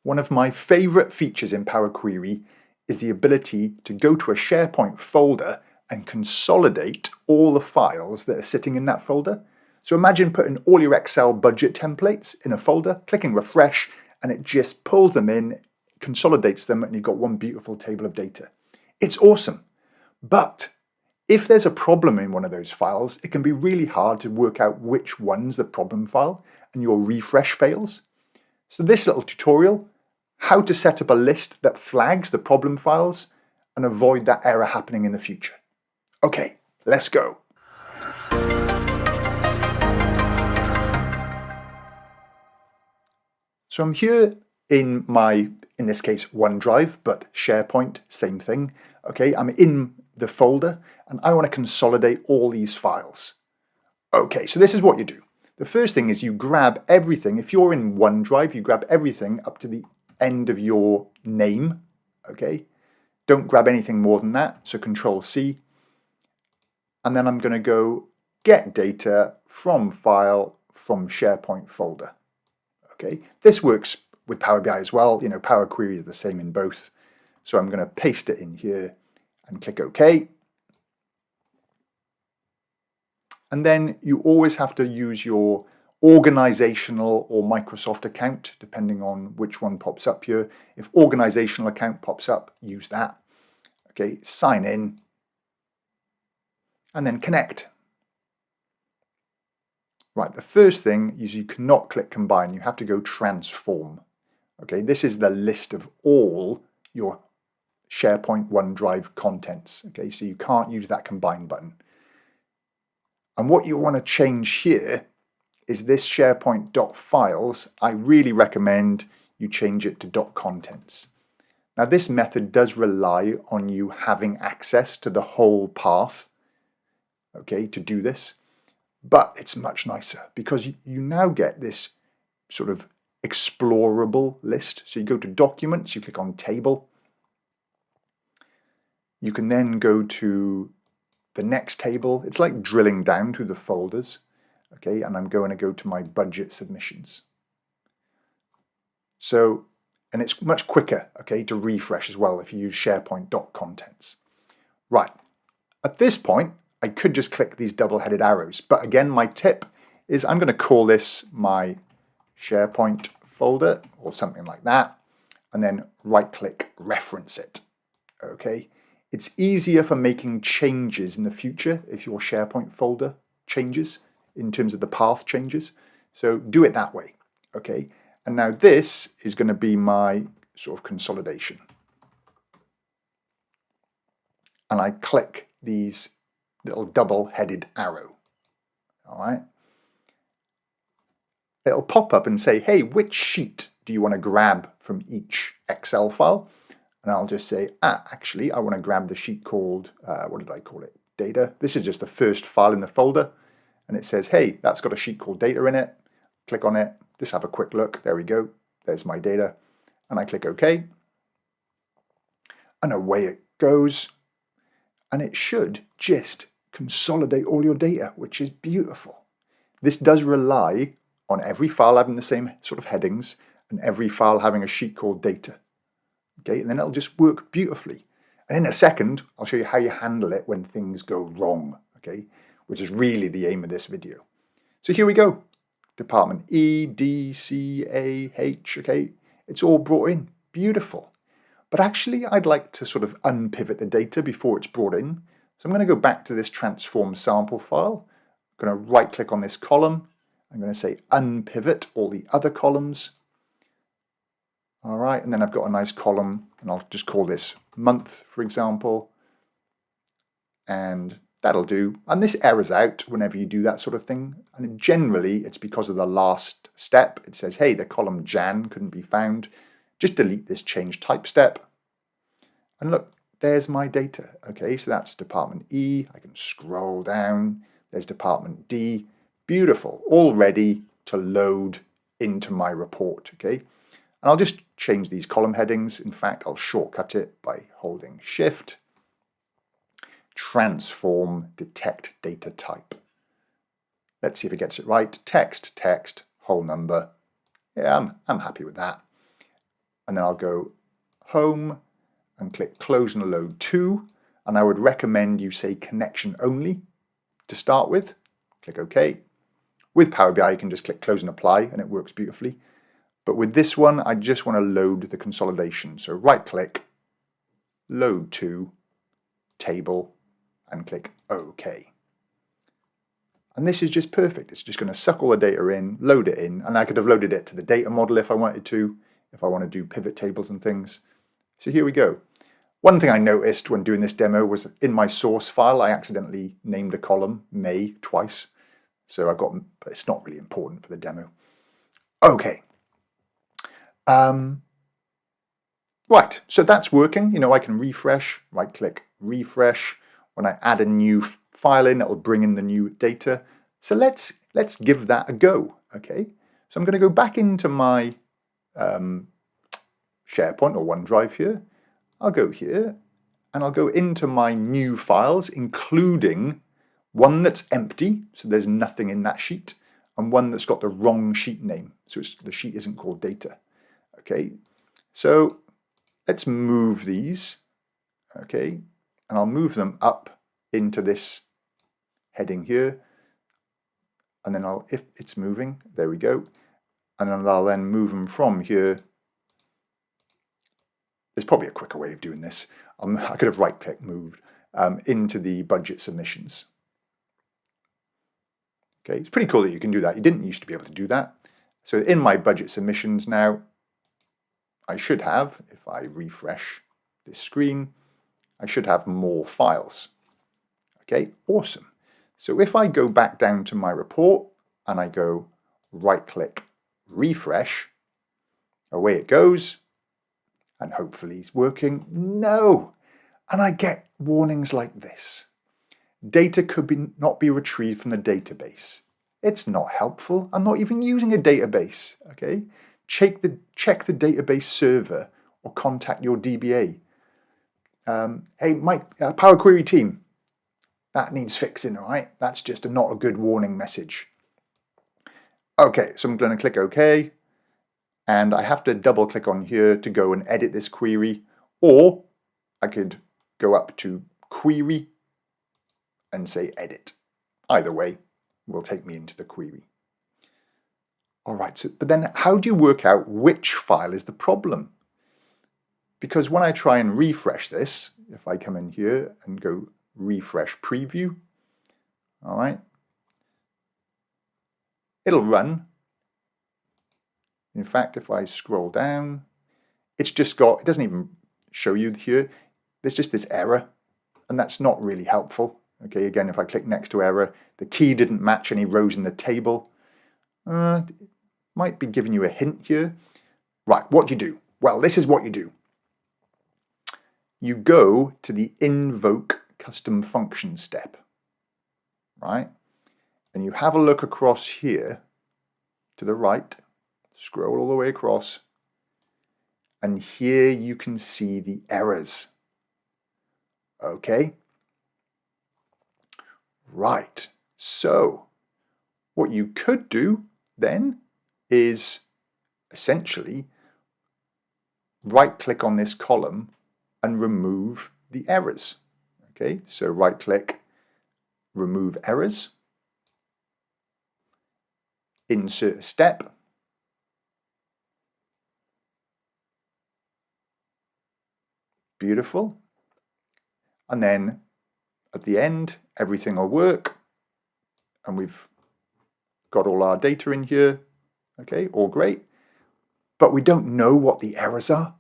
One of my favorite features in Power Query is the ability to go to a SharePoint folder and consolidate all the files that are sitting in that folder. So imagine putting all your Excel budget templates in a folder, clicking refresh, and it just pulls them in, consolidates them, and you've got one beautiful table of data. It's awesome. But if there's a problem in one of those files, it can be really hard to work out which one's the problem file, and your refresh fails. So this little tutorial, how to set up a list that flags the problem files and avoid that error happening in the future. Okay, let's go. So I'm here in my, in this case, OneDrive, but SharePoint, same thing. Okay, I'm in the folder and I want to consolidate all these files. Okay, so this is what you do. The first thing is you grab everything. If you're in OneDrive, you grab everything up to the end of your name. Okay, don't grab anything more than that. So Control-C. And then I'm going to go get data from file from SharePoint folder. Okay, this works with Power BI as well. You know, Power Query is the same in both. So I'm going to paste it in here and click OK. And then you always have to use your organizational or Microsoft account, depending on which one pops up here. If organizational account pops up, use that. Okay, sign in and then connect. Right, the first thing is you cannot click combine, you have to go transform. Okay, this is the list of all your SharePoint OneDrive contents. Okay, so you can't use that combine button. And what you want to change here is this SharePoint.Files. I really recommend you change it to .Contents. Now this method does rely on you having access to the whole path, okay, to do this. But it's much nicer because you now get this sort of explorable list. So you go to Documents, you click on Table. You can then go to the next table. It's like drilling down through the folders. Okay, and I'm going to go to my budget submissions. So, and it's much quicker, okay, to refresh as well if you use SharePoint.Contents. Right, at this point, I could just click these double-headed arrows. But again, my tip is I'm going to call this my SharePoint folder or something like that, and then right-click, reference it. Okay, it's easier for making changes in the future if your SharePoint folder changes in terms of the path changes. So do it that way. Okay, and now this is going to be my sort of consolidation. And I click these little double-headed arrow. All right. It'll pop up and say, hey, which sheet do you want to grab from each Excel file? And I'll just say, actually, I want to grab the sheet called, what did I call it? Data. This is just the first file in the folder. And it says, hey, that's got a sheet called data in it. Click on it. Just have a quick look. There we go. There's my data. And I click OK. And away it goes. And it should just consolidate all your data, which is beautiful. This does rely on every file having the same sort of headings and every file having a sheet called data. Okay, and then it'll just work beautifully. And in a second, I'll show you how you handle it when things go wrong, okay, which is really the aim of this video. So here we go. Department E, D, C, A, H, okay, it's all brought in. Beautiful. But actually, I'd like to sort of unpivot the data before it's brought in. So I'm going to go back to this transform sample file. I'm going to right click on this column. I'm going to say unpivot all the other columns. All right, and then I've got a nice column, and I'll just call this month, for example. And that'll do. And this errors out whenever you do that sort of thing. And generally, it's because of the last step. It says, hey, the column Jan couldn't be found. Just delete this change type step. And look, there's my data. Okay, so that's Department E. I can scroll down. There's Department D. Beautiful, all ready to load into my report. Okay. And I'll just change these column headings. In fact, I'll shortcut it by holding Shift. Transform, detect data type. Let's see if it gets it right. Text, text, whole number. Yeah, I'm happy with that. and then I'll go home and click close and load to, and I would recommend you say connection only to start with. Click OK. With Power BI you can just click close and apply and it works beautifully. But with this one I just want to load the consolidation. So right click, load to, table, and click OK. And this is just perfect. It's just going to suck all the data in, load it in, and I could have loaded it to the data model if I wanted to, if I want to do pivot tables and things. So here we go. One thing I noticed when doing this demo was in my source file I accidentally named a column May twice. So I've got, but it's not really important for the demo. Okay. Right, so that's working. You know, I can refresh, right click, refresh. When I add a new file in, it'll bring in the new data. So let's give that a go, okay? So I'm going to go back into my SharePoint or OneDrive here. I'll go here and I'll go into my new files, including one that's empty, so there's nothing in that sheet, and one that's got the wrong sheet name, so the sheet isn't called data. Okay, so let's move these, okay, and I'll move them up into this heading here, and then if it's moving, there we go, and then I'll then move them from here. There's probably a quicker way of doing this. I could have right-click moved into the budget submissions. Okay, it's pretty cool that you can do that. You didn't used to be able to do that. So in my budget submissions now, I should have, if I refresh this screen, I should have more files. Okay, awesome. So if I go back down to my report and I go right-click, refresh, away it goes, and hopefully it's working. No! And I get warnings like this. Data could not be retrieved from the database. It's not helpful. I'm not even using a database, okay? Check the database server or contact your DBA. Hey, Mike, Power Query team, that needs fixing, all right? That's just not a good warning message. Okay, so I'm going to click OK, and I have to double click on here to go and edit this query, or I could go up to Query and say Edit. Either way will take me into the query. All right, so, but then how do you work out which file is the problem? Because when I try and refresh this, if I come in here and go refresh preview, all right, it'll run. In fact, if I scroll down, it's just got, it doesn't even show you here, there's just this error, and that's not really helpful. Okay, again, if I click next to error, the key didn't match any rows in the table. Might be giving you a hint here. Right, what do you do? Well, this is what you do. You go to the invoke custom function step, right? And you have a look across here to the right, scroll all the way across, and here you can see the errors. Okay? Right, so what you could do then is essentially right-click on this column and remove the errors. Okay, so right-click, remove errors, insert a step, beautiful, and then at the end everything will work, and we've got all our data in here. Okay, all great, but we don't know what the errors are.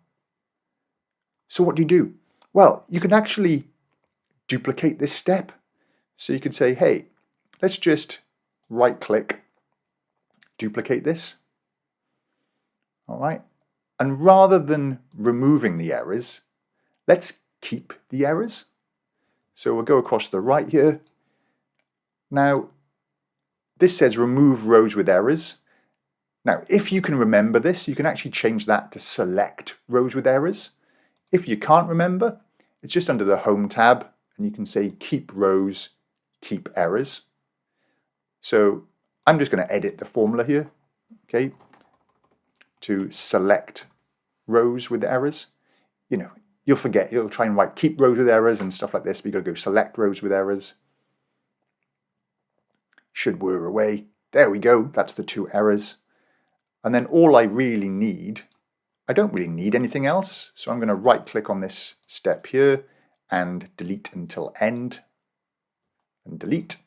So what do you do? Well, you can actually duplicate this step. So you could say, hey, let's just right-click, duplicate this. All right, and rather than removing the errors, let's keep the errors. So we'll go across to the right here. Now, this says remove rows with errors. Now, if you can remember this, you can actually change that to select rows with errors. If you can't remember, it's just under the Home tab, and you can say keep rows, keep errors. So I'm just going to edit the formula here, okay, to select rows with errors. You know, you'll forget, you'll try and write keep rows with errors and stuff like this, but you've got to go select rows with errors. Should whir away. There we go, that's the 2 errors. And then all I really need, I don't really need anything else, so I'm going to right click on this step here and delete until end, and delete.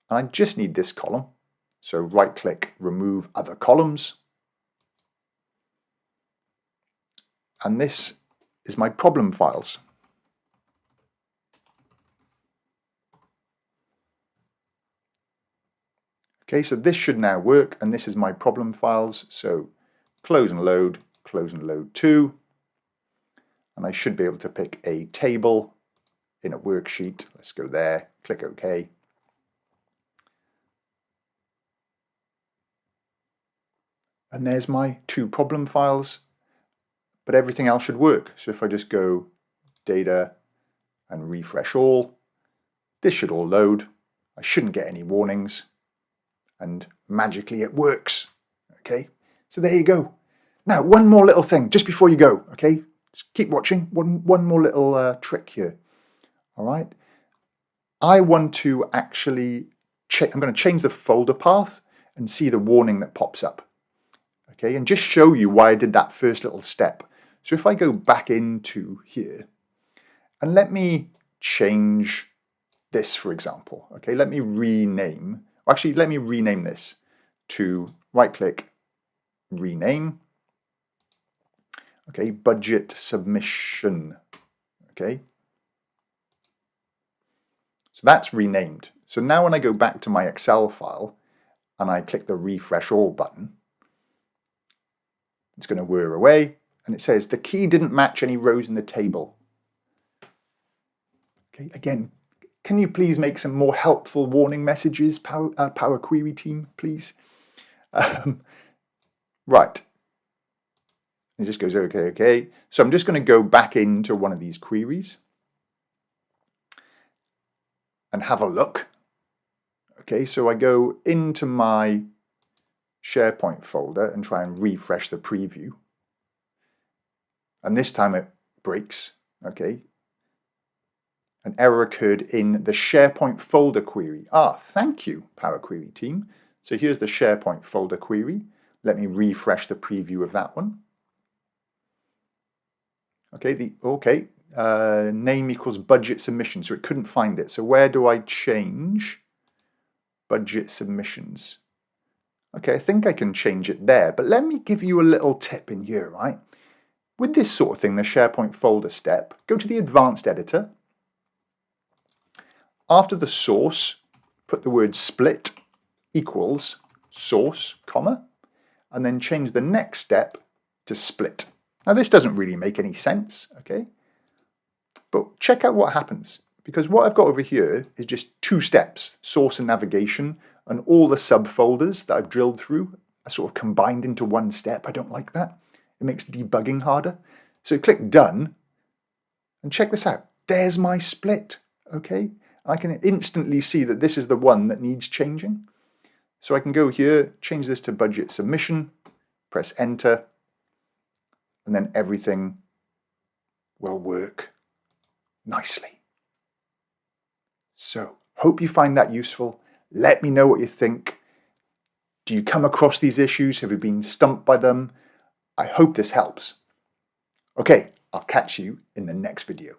And I just need this column, so right click, remove other columns. And this is my problem files. Okay, so this should now work, and this is my problem files. So close and load 2. And I should be able to pick a table in a worksheet. Let's go there, click OK. And there's my 2 problem files, but everything else should work. So if I just go data and refresh all, this should all load. I shouldn't get any warnings. And magically it works. Okay, so there you go. Now, one more little thing just before you go. Okay, just keep watching. One more little trick here. All right, I want to actually I'm going to change the folder path and see the warning that pops up. Okay, and just show you why I did that first little step. So if I go back into here and let me change this, for example. Okay, let me rename. Actually, let me rename this to right click, rename. Okay, budget submission. Okay, so that's renamed. So now when I go back to my Excel file and I click the refresh all button, it's going to whir away and it says the key didn't match any rows in the table. Okay, again, can you please make some more helpful warning messages, Power Query team, please? Right. It just goes, okay, okay. So I'm just going to go back into one of these queries and have a look. Okay, so I go into my SharePoint folder and try and refresh the preview. And this time it breaks, okay. An error occurred in the SharePoint folder query. Thank you, Power Query team. So here's the SharePoint folder query. Let me refresh the preview of that one. Okay, name equals budget submission, so it couldn't find it. So where do I change budget submissions? Okay, I think I can change it there, but let me give you a little tip in here, right? With this sort of thing, the SharePoint folder step, go to the advanced editor. After the source, put the word split equals source, comma, and then change the next step to split. Now this doesn't really make any sense, okay? But check out what happens, because what I've got over here is just 2 steps, source and navigation, and all the subfolders that I've drilled through are sort of combined into one step. I don't like that. It makes debugging harder. So click done, and check this out. There's my split, okay? I can instantly see that this is the one that needs changing. So I can go here, change this to budget submission, press enter, and then everything will work nicely. So, hope you find that useful. Let me know what you think. Do you come across these issues? Have you been stumped by them? I hope this helps. Okay, I'll catch you in the next video.